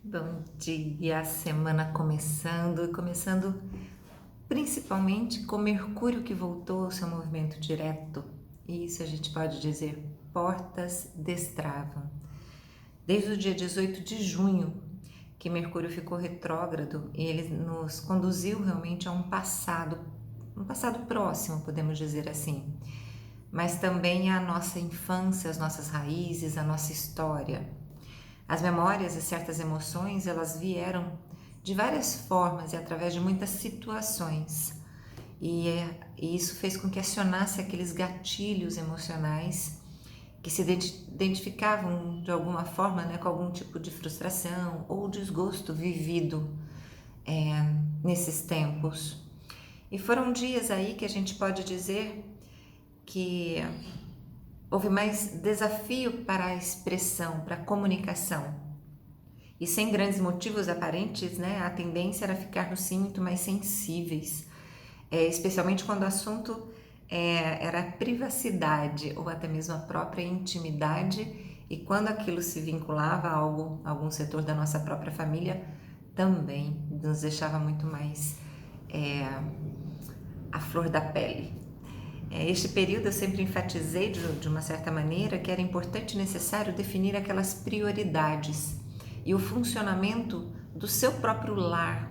Bom dia, semana começando principalmente com Mercúrio que voltou ao seu movimento direto. E isso a gente pode dizer, portas destravam. Desde o dia 18 de junho, que Mercúrio ficou retrógrado e ele nos conduziu realmente a um passado próximo, podemos dizer assim, mas também a nossa infância, as nossas raízes, a nossa história. As memórias e certas emoções, elas vieram de várias formas e através de muitas situações. E isso fez com que acionasse aqueles gatilhos emocionais que se identificavam de alguma forma, né, com algum tipo de frustração ou desgosto vivido nesses tempos. E foram dias aí que a gente pode dizer que houve mais desafio para a expressão, para a comunicação. E sem grandes motivos aparentes, né, a tendência era ficarmos sim muito mais sensíveis, especialmente quando o assunto era a privacidade ou até mesmo a própria intimidade, e quando aquilo se vinculava a algum setor da nossa própria família, também nos deixava muito mais à flor da pele. Este período eu sempre enfatizei de uma certa maneira que era importante e necessário definir aquelas prioridades e o funcionamento do seu próprio lar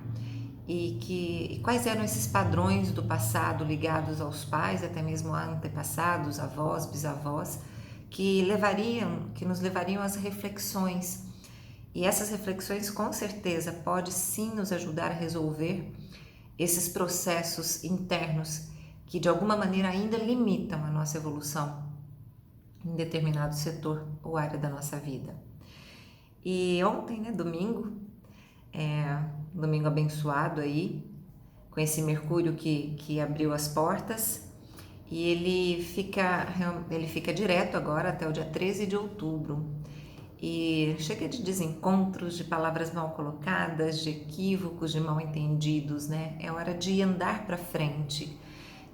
e quais eram esses padrões do passado ligados aos pais, até mesmo a antepassados, avós, bisavós, que nos levariam às reflexões. E essas reflexões com certeza pode sim nos ajudar a resolver esses processos internos que de alguma maneira ainda limitam a nossa evolução em determinado setor ou área da nossa vida. E ontem, né, domingo abençoado aí, com esse Mercúrio que abriu as portas, e ele fica direto agora até o dia 13 de outubro. E chega de desencontros, de palavras mal colocadas, de equívocos, de mal entendidos, né? É hora de andar para frente,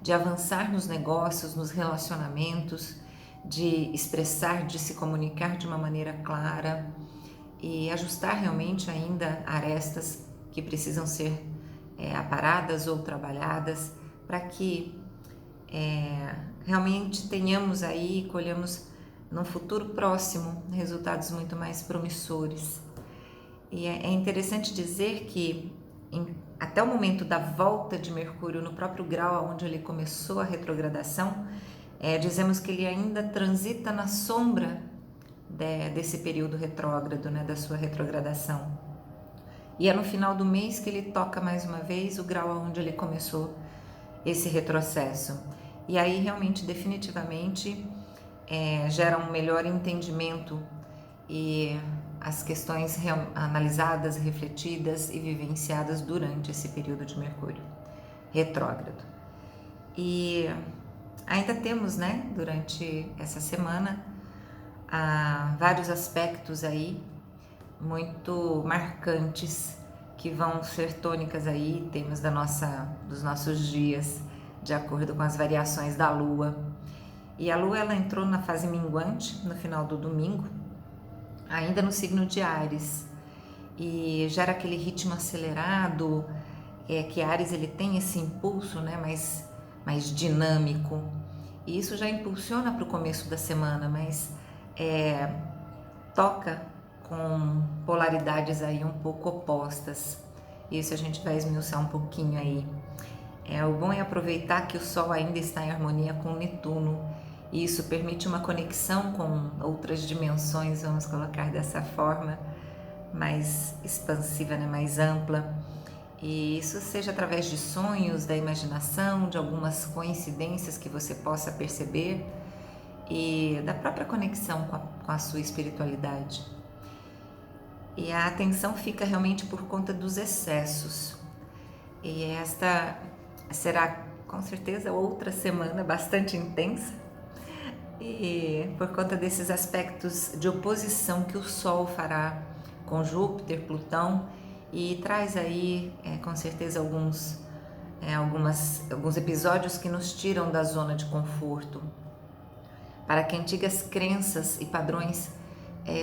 de avançar nos negócios, nos relacionamentos, de expressar, de se comunicar de uma maneira clara e ajustar realmente ainda arestas que precisam ser aparadas ou trabalhadas para que realmente tenhamos aí, colhamos no futuro próximo resultados muito mais promissores. E é interessante dizer que até o momento da volta de Mercúrio no próprio grau onde ele começou a retrogradação, dizemos que ele ainda transita na sombra desse período retrógrado, né, da sua retrogradação. E é no final do mês que ele toca mais uma vez o grau onde ele começou esse retrocesso. E aí realmente, definitivamente, gera um melhor entendimento e as questões analisadas, refletidas e vivenciadas durante esse período de Mercúrio retrógrado. E ainda temos, né, durante essa semana, vários aspectos aí muito marcantes que vão ser tônicas aí, temas dos nossos dias, de acordo com as variações da Lua. E a Lua ela entrou na fase minguante no final do domingo, ainda no signo de Áries, e gera aquele ritmo acelerado, que Áries ele tem esse impulso, né, mais dinâmico, e isso já impulsiona para o começo da semana, mas toca com polaridades aí um pouco opostas. Isso a gente vai esmiuçar um pouquinho aí. O bom é aproveitar que o Sol ainda está em harmonia com Netuno, e isso permite uma conexão com outras dimensões, vamos colocar dessa forma, mais expansiva, né? Mais ampla. E isso seja através de sonhos, da imaginação, de algumas coincidências que você possa perceber e da própria conexão com a sua espiritualidade. E a atenção fica realmente por conta dos excessos. E esta será com certeza outra semana bastante intensa, e por conta desses aspectos de oposição que o Sol fará com Júpiter, Plutão, e traz aí com certeza alguns episódios que nos tiram da zona de conforto, para que antigas crenças e padrões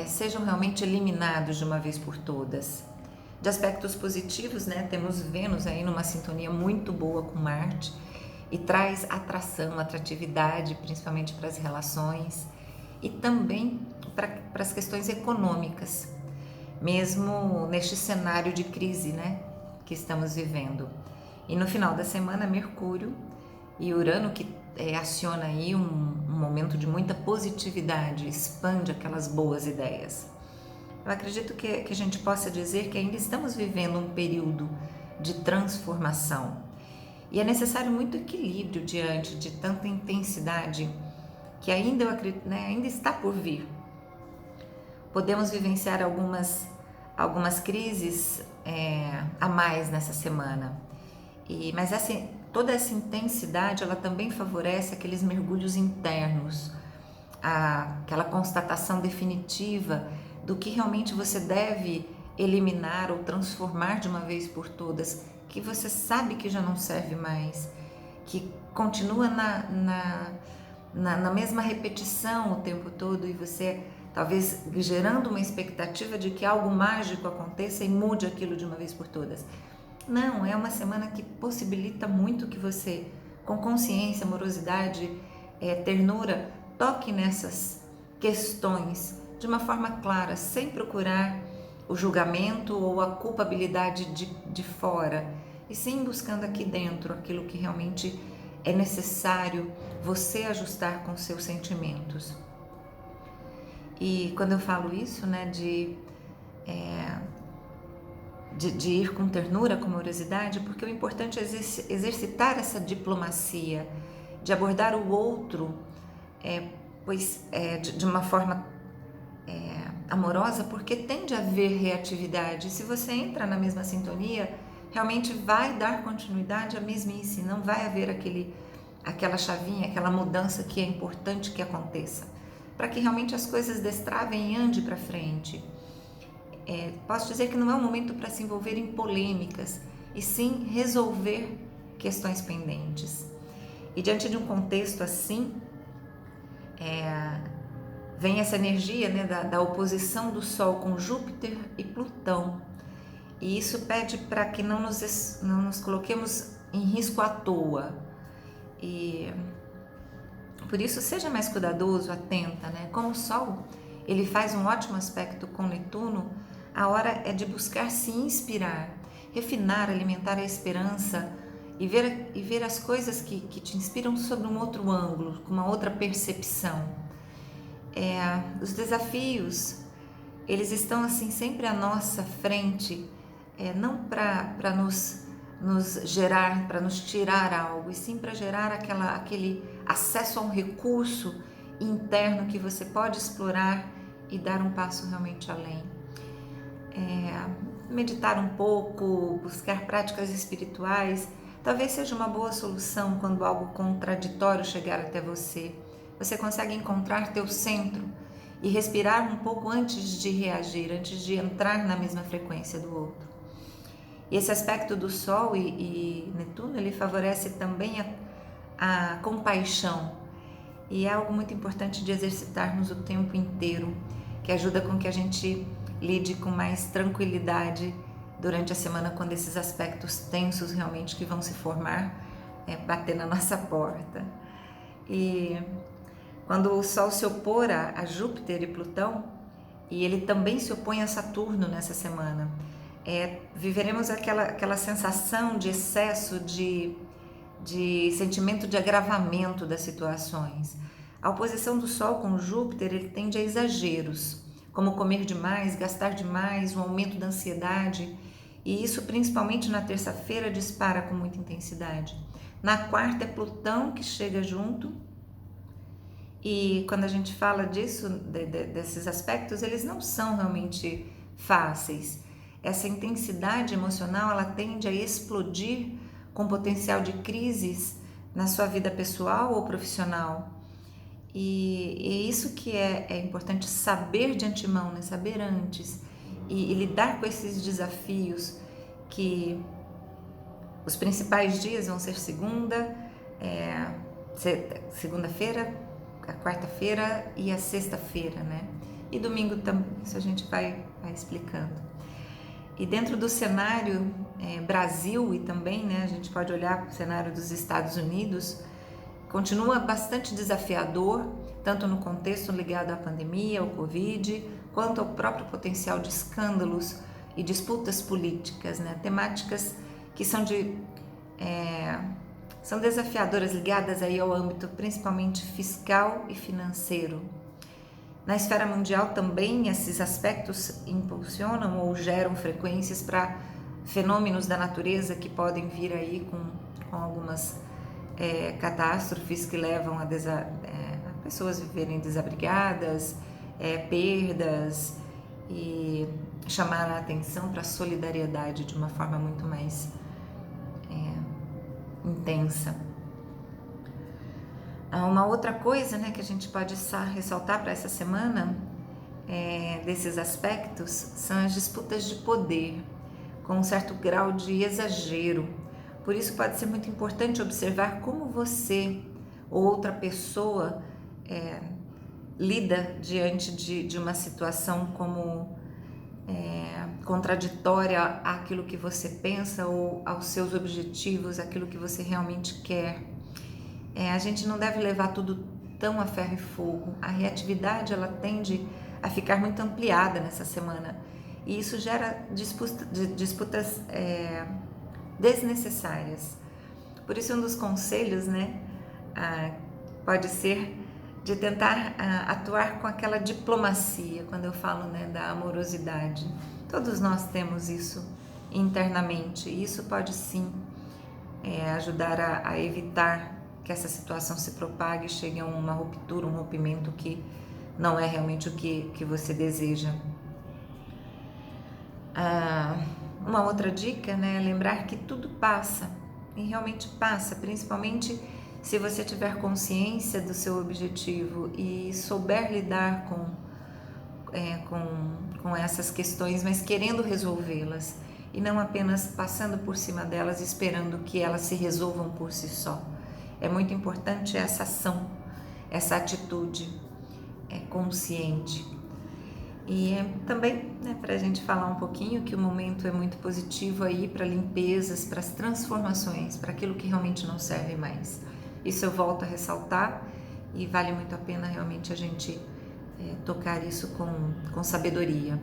sejam realmente eliminados de uma vez por todas. De aspectos positivos, né, temos Vênus aí numa sintonia muito boa com Marte e traz atração, atratividade, principalmente para as relações e também para as questões econômicas, mesmo neste cenário de crise, né, que estamos vivendo. E no final da semana, Mercúrio e Urano, que aciona aí um momento de muita positividade, expande aquelas boas ideias. Eu acredito que a gente possa dizer que ainda estamos vivendo um período de transformação e é necessário muito equilíbrio diante de tanta intensidade que ainda, eu acredito, né, ainda está por vir. Podemos vivenciar algumas crises a mais nessa semana, mas toda essa intensidade ela também favorece aqueles mergulhos internos, aquela constatação definitiva do que realmente você deve eliminar ou transformar de uma vez por todas, que você sabe que já não serve mais, que continua na mesma repetição o tempo todo e você talvez gerando uma expectativa de que algo mágico aconteça e mude aquilo de uma vez por todas. Não, é uma semana que possibilita muito que você, com consciência, amorosidade, ternura, toque nessas questões de uma forma clara, sem procurar o julgamento ou a culpabilidade de fora, e sim buscando aqui dentro aquilo que realmente é necessário você ajustar com seus sentimentos. E quando eu falo isso, né, de ir com ternura, com amorosidade, porque o importante é exercitar essa diplomacia, de abordar o outro, de uma forma amorosa, porque tende a haver reatividade. Se você entra na mesma sintonia, realmente vai dar continuidade à mesmice, não vai haver aquela chavinha, aquela mudança que é importante que aconteça, para que realmente as coisas destravem e ande para frente. Posso dizer que não é um momento para se envolver em polêmicas, e sim resolver questões pendentes. E diante de um contexto assim, vem essa energia, né, da oposição do Sol com Júpiter e Plutão. E isso pede para que não nos coloquemos em risco à toa. E por isso seja mais cuidadoso, atenta, né? Como o Sol, ele faz um ótimo aspecto com Netuno, a hora é de buscar se inspirar, refinar, alimentar a esperança e ver as coisas que te inspiram sob um outro ângulo, com uma outra percepção. Os desafios, eles estão assim sempre à nossa frente, não para nos gerar, para nos tirar algo, e sim para gerar aquele acesso a um recurso interno que você pode explorar e dar um passo realmente além. Meditar um pouco, buscar práticas espirituais, talvez seja uma boa solução quando algo contraditório chegar até você. Você consegue encontrar teu centro e respirar um pouco antes de reagir, antes de entrar na mesma frequência do outro. E esse aspecto do Sol e Netuno, ele favorece também a compaixão. E é algo muito importante de exercitarmos o tempo inteiro, que ajuda com que a gente lide com mais tranquilidade durante a semana, quando esses aspectos tensos realmente que vão se formar, bater na nossa porta. E quando o Sol se opor a Júpiter e Plutão, e ele também se opõe a Saturno nessa semana, viveremos aquela sensação de excesso, de sentimento de agravamento das situações. A oposição do Sol com Júpiter, ele tende a exageros, como comer demais, gastar demais, um aumento da ansiedade, e isso principalmente na terça-feira dispara com muita intensidade. Na quarta é Plutão que chega junto, e quando a gente fala disso, desses aspectos, eles não são realmente fáceis. Essa intensidade emocional, ela tende a explodir com potencial de crises na sua vida pessoal ou profissional. E isso que é importante saber de antemão, né? Saber antes e lidar com esses desafios, que os principais dias vão ser segunda-feira, a quarta-feira e a sexta-feira, né? e domingo também, isso a gente vai explicando. E dentro do cenário Brasil e também, né, a gente pode olhar para o cenário dos Estados Unidos, continua bastante desafiador, tanto no contexto ligado à pandemia, ao Covid, quanto ao próprio potencial de escândalos e disputas políticas, né, temáticas que são desafiadoras, ligadas aí ao âmbito principalmente fiscal e financeiro. Na esfera mundial também esses aspectos impulsionam ou geram frequências para fenômenos da natureza que podem vir aí com algumas catástrofes que levam a pessoas viverem desabrigadas, perdas, e chamar a atenção para a solidariedade de uma forma muito mais intensa. Uma outra coisa, né, que a gente pode ressaltar para essa semana desses aspectos são as disputas de poder, com um certo grau de exagero. Por isso pode ser muito importante observar como você ou outra pessoa lida diante de uma situação como contraditória àquilo que você pensa ou aos seus objetivos, àquilo que você realmente quer. A gente não deve levar tudo tão a ferro e fogo. A reatividade, ela tende a ficar muito ampliada nessa semana e isso gera disputas desnecessárias. Por isso, um dos conselhos, né, pode ser de tentar atuar com aquela diplomacia, quando eu falo, né, da amorosidade. Todos nós temos isso internamente e isso pode sim ajudar a evitar que essa situação se propague e chegue a uma ruptura, um rompimento que não é realmente o que você deseja. Uma outra dica, né, é lembrar que tudo passa, e realmente passa, principalmente se você tiver consciência do seu objetivo e souber lidar com essas questões, mas querendo resolvê-las, e não apenas passando por cima delas, esperando que elas se resolvam por si só. É muito importante essa ação, essa atitude consciente. E também, né, para a gente falar um pouquinho que o momento é muito positivo aí para limpezas, para as transformações, para aquilo que realmente não serve mais. Isso eu volto a ressaltar e vale muito a pena realmente a gente tocar isso com sabedoria.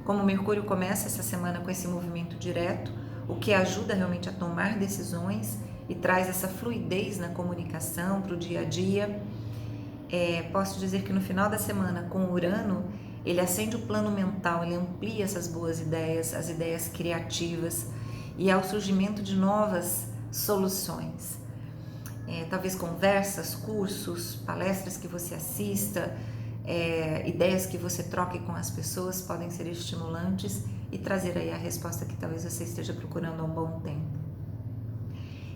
Como o Mercúrio começa essa semana com esse movimento direto, o que ajuda realmente a tomar decisões e traz essa fluidez na comunicação para o dia a dia. Posso dizer que no final da semana, com Urano, ele acende o plano mental, ele amplia essas boas ideias, as ideias criativas e ao surgimento de novas soluções. Talvez conversas, cursos, palestras que você assista, ideias que você troque com as pessoas podem ser estimulantes e trazer aí a resposta que talvez você esteja procurando há um bom tempo.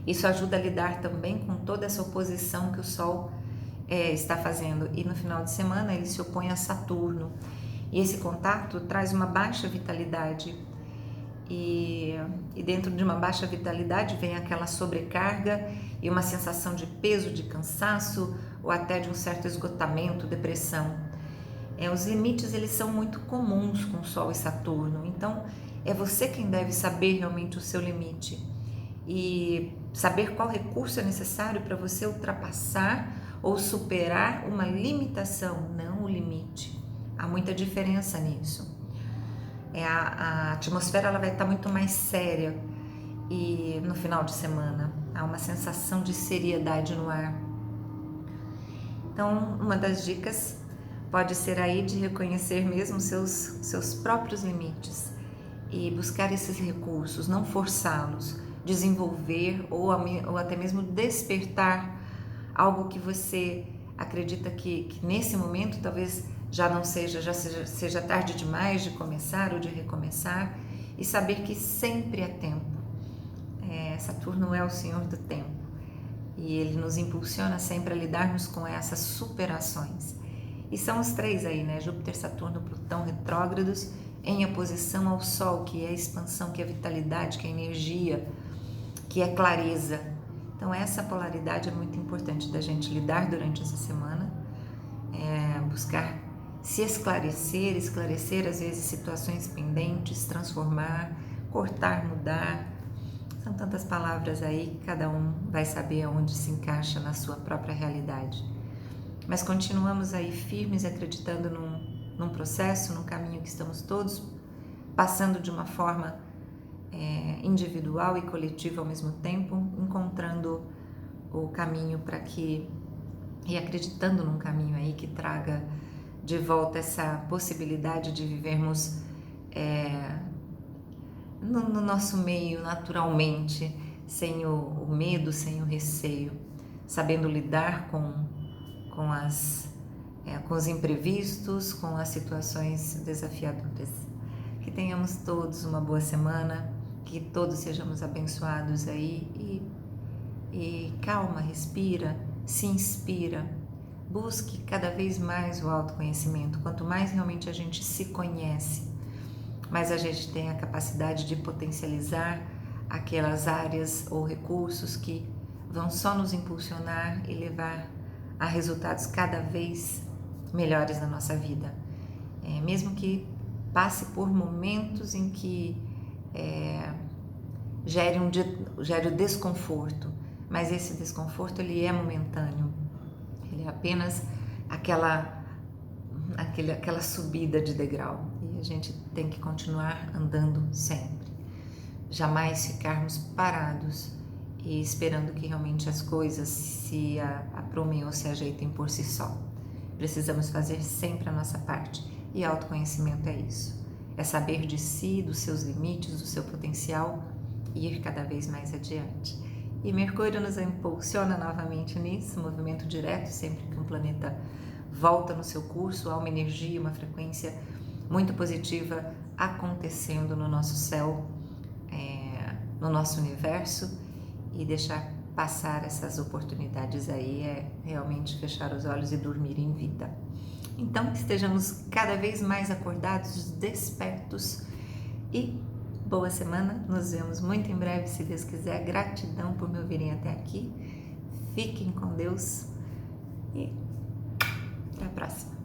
Isso ajuda a lidar também com toda essa oposição que o Sol está fazendo, e no final de semana ele se opõe a Saturno, e esse contato traz uma baixa vitalidade, e dentro de uma baixa vitalidade vem aquela sobrecarga e uma sensação de peso, de cansaço ou até de um certo esgotamento, depressão. Os limites, eles são muito comuns com Sol e Saturno, então é você quem deve saber realmente o seu limite e saber qual recurso é necessário para você ultrapassar ou superar uma limitação, não o limite. Há muita diferença nisso. A atmosfera, ela vai estar muito mais séria e no final de semana há uma sensação de seriedade no ar. Então, uma das dicas pode ser aí de reconhecer mesmo seus próprios limites e buscar esses recursos, não forçá-los, desenvolver ou até mesmo despertar algo que você acredita que nesse momento talvez já seja tarde demais de começar ou de recomeçar, e saber que sempre é tempo. Saturno é o senhor do tempo e ele nos impulsiona sempre a lidarmos com essas superações. E são os três aí, né? Júpiter, Saturno, Plutão retrógrados em oposição ao Sol, que é a expansão, que é a vitalidade, que é a energia, que é clareza. Então essa polaridade é muito importante da gente lidar durante essa semana, buscar se esclarecer, esclarecer às vezes situações pendentes, transformar, cortar, mudar. São tantas palavras aí, cada um vai saber aonde se encaixa na sua própria realidade. Mas continuamos aí firmes, acreditando num processo, num caminho que estamos todos passando de uma forma individual e coletiva ao mesmo tempo, encontrando o caminho para que, e acreditando num caminho aí que traga de volta essa possibilidade de vivermos no nosso meio naturalmente, sem o medo, sem o receio, sabendo lidar com os imprevistos, com as situações desafiadoras. Que tenhamos todos uma boa semana, que todos sejamos abençoados aí e calma, respira, se inspira, busque cada vez mais o autoconhecimento. Quanto mais realmente a gente se conhece, mais a gente tem a capacidade de potencializar aquelas áreas ou recursos que vão só nos impulsionar e levar a resultados cada vez melhores na nossa vida. Mesmo que passe por momentos em que gere o desconforto, mas esse desconforto ele é momentâneo, ele é apenas aquela subida de degrau e a gente tem que continuar andando sempre, jamais ficarmos parados e esperando que realmente as coisas se aprumem ou se ajeitem por si só. Precisamos fazer sempre a nossa parte e autoconhecimento é isso, é saber de si, dos seus limites, do seu potencial e ir cada vez mais adiante. E Mercúrio nos impulsiona novamente nisso, movimento direto, sempre que um planeta volta no seu curso, há uma energia, uma frequência muito positiva acontecendo no nosso céu, no nosso universo, e deixar passar essas oportunidades aí é realmente fechar os olhos e dormir em vida. Então, que estejamos cada vez mais acordados, despertos e boa semana. Nos vemos muito em breve, se Deus quiser. Gratidão por me ouvirem até aqui. Fiquem com Deus e até a próxima.